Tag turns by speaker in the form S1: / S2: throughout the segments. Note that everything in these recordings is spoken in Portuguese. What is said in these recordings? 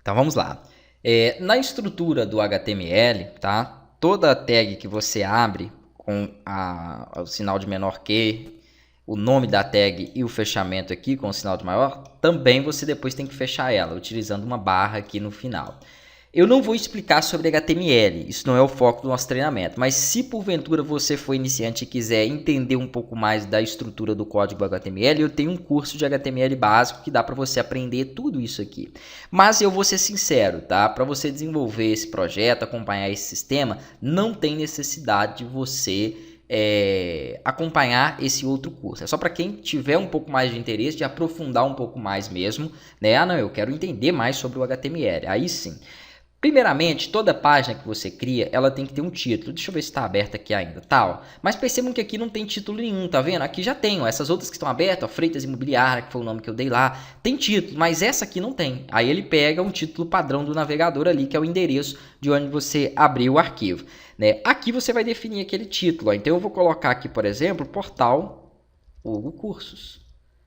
S1: Então vamos lá. Na estrutura do HTML, tá? Toda tag que você abre com o sinal de menor que, o nome da tag e o fechamento aqui com o sinal de maior, também você depois tem que fechar ela, utilizando uma barra aqui no final. Eu não vou explicar sobre HTML, isso não é o foco do nosso treinamento, mas se porventura você for iniciante e quiser entender um pouco mais da estrutura do código HTML, eu tenho um curso de HTML básico que dá para você aprender tudo isso aqui. Mas eu vou ser sincero, tá? Para você desenvolver esse projeto, acompanhar esse sistema, não tem necessidade de você acompanhar esse outro curso. É só para quem tiver um pouco mais de interesse, de aprofundar um pouco mais mesmo, né? Ah, não, eu quero entender mais sobre o HTML. Aí sim. Primeiramente, toda página que você cria, ela tem que ter um título. Deixa eu ver se está aberta aqui ainda, tal. Mas percebam que aqui não tem título nenhum, tá vendo? Aqui já tem, ó, essas outras que estão abertas, ó, Freitas Imobiliária, que foi o nome que eu dei lá, tem título, mas essa aqui não tem. Aí ele pega um título padrão do navegador ali, que é o endereço de onde você abriu o arquivo, né? Aqui você vai definir aquele título, ó. Então eu vou colocar aqui, por exemplo, portal Hugo Cursos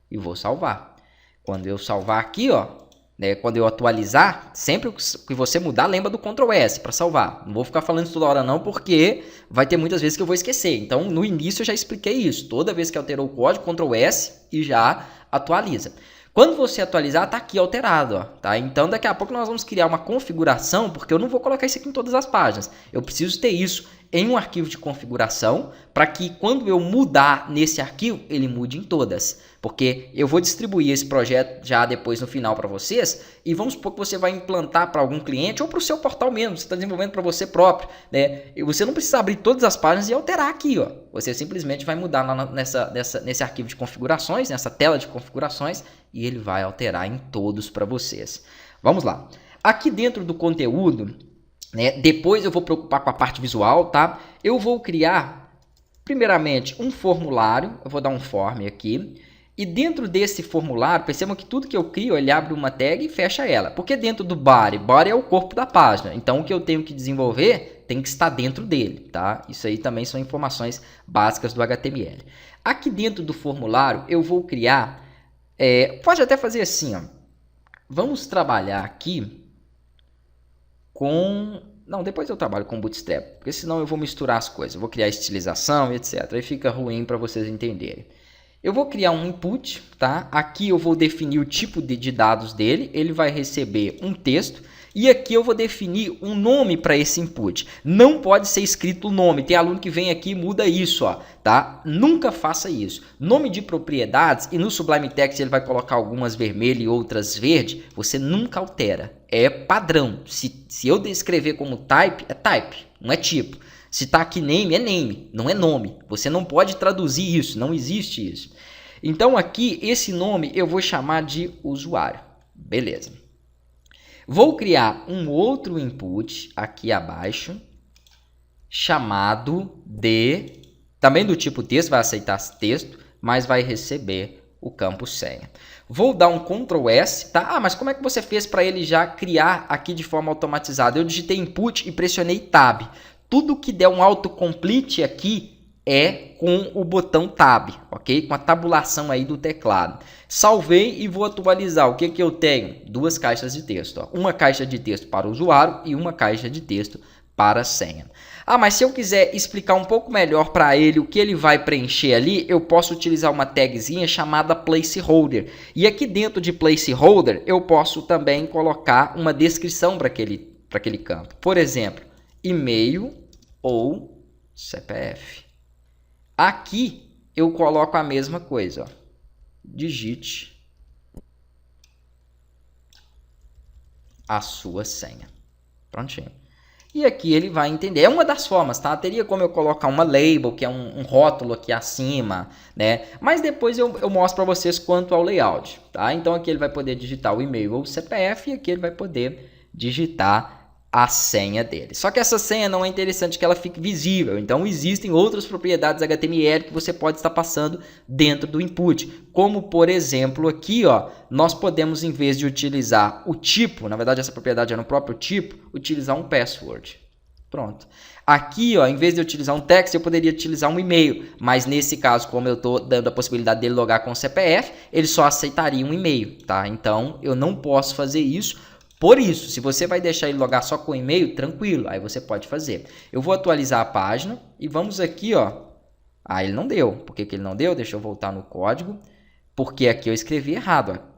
S1: e vou salvar. Quando eu salvar aqui, ó, né, quando eu atualizar, sempre que você mudar, lembra do Ctrl S para salvar. Não vou ficar falando isso toda hora não, porque vai ter muitas vezes que eu vou esquecer. Então, no início eu já expliquei isso. Toda vez que alterou o código, Ctrl S e já atualiza. Quando você atualizar, está aqui alterado, ó, tá? Então, daqui a pouco nós vamos criar uma configuração, porque eu não vou colocar isso aqui em todas as páginas. Eu preciso ter isso em um arquivo de configuração, para que quando eu mudar nesse arquivo, ele mude em todas. Porque eu vou distribuir esse projeto já depois no final para vocês, e vamos supor que você vai implantar para algum cliente ou para o seu portal mesmo, você está desenvolvendo para você próprio, né? E você não precisa abrir todas as páginas e alterar aqui, ó. Você simplesmente vai mudar nesse arquivo de configurações, nessa tela de configurações, e ele vai alterar em todos para vocês. Vamos lá. Aqui dentro do conteúdo, né, depois eu vou preocupar com a parte visual, tá? Eu vou criar, primeiramente, um formulário. Eu vou dar um form aqui. E dentro desse formulário, percebam que tudo que eu crio, ele abre uma tag e fecha ela. Porque dentro do body é o corpo da página. Então, o que eu tenho que desenvolver tem que estar dentro dele, tá? Isso aí também são informações básicas do HTML. Aqui dentro do formulário, eu vou criar... pode até fazer assim, ó. Vamos trabalhar aqui com... Não, depois eu trabalho com Bootstrap, porque senão eu vou misturar as coisas. Eu vou criar estilização, etc. Aí fica ruim para vocês entenderem. Eu vou criar um input, tá? Aqui eu vou definir o tipo de dados dele. Ele vai receber um texto. E aqui eu vou definir um nome para esse input. Não pode ser escrito o nome. Tem aluno que vem aqui e muda isso, ó, tá? Nunca faça isso. Nome de propriedades, e no Sublime Text ele vai colocar algumas vermelhas e outras verdes. Você nunca altera. É padrão. Se eu descrever como type, é type, não é tipo. Se está aqui name, é name, não é nome. Você não pode traduzir isso, não existe isso. Então aqui, esse nome eu vou chamar de usuário. Beleza. Vou criar um outro input aqui abaixo, chamado de... Também do tipo texto, vai aceitar texto, mas vai receber o campo senha. Vou dar um Ctrl S, tá? Ah, mas como é que você fez para ele já criar aqui de forma automatizada? Eu digitei input e pressionei Tab. Tudo que der um autocomplete aqui é com o botão Tab, ok? Com a tabulação aí do teclado. Salvei e vou atualizar. O que eu tenho? Duas caixas de texto. Ó. Uma caixa de texto para o usuário e uma caixa de texto para a senha. Ah, mas se eu quiser explicar um pouco melhor para ele o que ele vai preencher ali, eu posso utilizar uma tagzinha chamada placeholder. E aqui dentro de placeholder, eu posso também colocar uma descrição para aquele campo. Por exemplo, e-mail ou CPF. Aqui eu coloco a mesma coisa, ó. Digite a sua senha. Prontinho. E aqui ele vai entender. É uma das formas, tá? Teria como eu colocar uma label, que é um rótulo aqui acima, né? Mas depois eu mostro para vocês quanto ao layout, tá? Então aqui ele vai poder digitar o e-mail ou o CPF e aqui ele vai poder digitar a senha dele. Só que essa senha não é interessante que ela fique visível. Então existem outras propriedades HTML que você pode estar passando dentro do input. Como por exemplo aqui, ó, nós podemos, em vez de utilizar o tipo, na verdade essa propriedade é no próprio tipo, utilizar um password. Pronto. Aqui, ó, em vez de utilizar um text, eu poderia utilizar um e-mail. Mas nesse caso, como eu estou dando a possibilidade dele logar com o CPF, ele só aceitaria um e-mail, tá? Então eu não posso fazer isso. Por isso, se você vai deixar ele logar só com e-mail, tranquilo, aí você pode fazer. Eu vou atualizar a página e vamos aqui, ó. Ah, ele não deu. Por que ele não deu? Deixa eu voltar no código. Porque aqui eu escrevi errado, ó.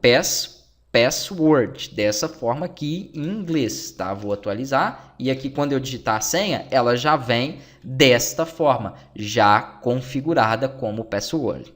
S1: Password, dessa forma aqui em inglês, tá? Vou atualizar e aqui quando eu digitar a senha, ela já vem desta forma, já configurada como password.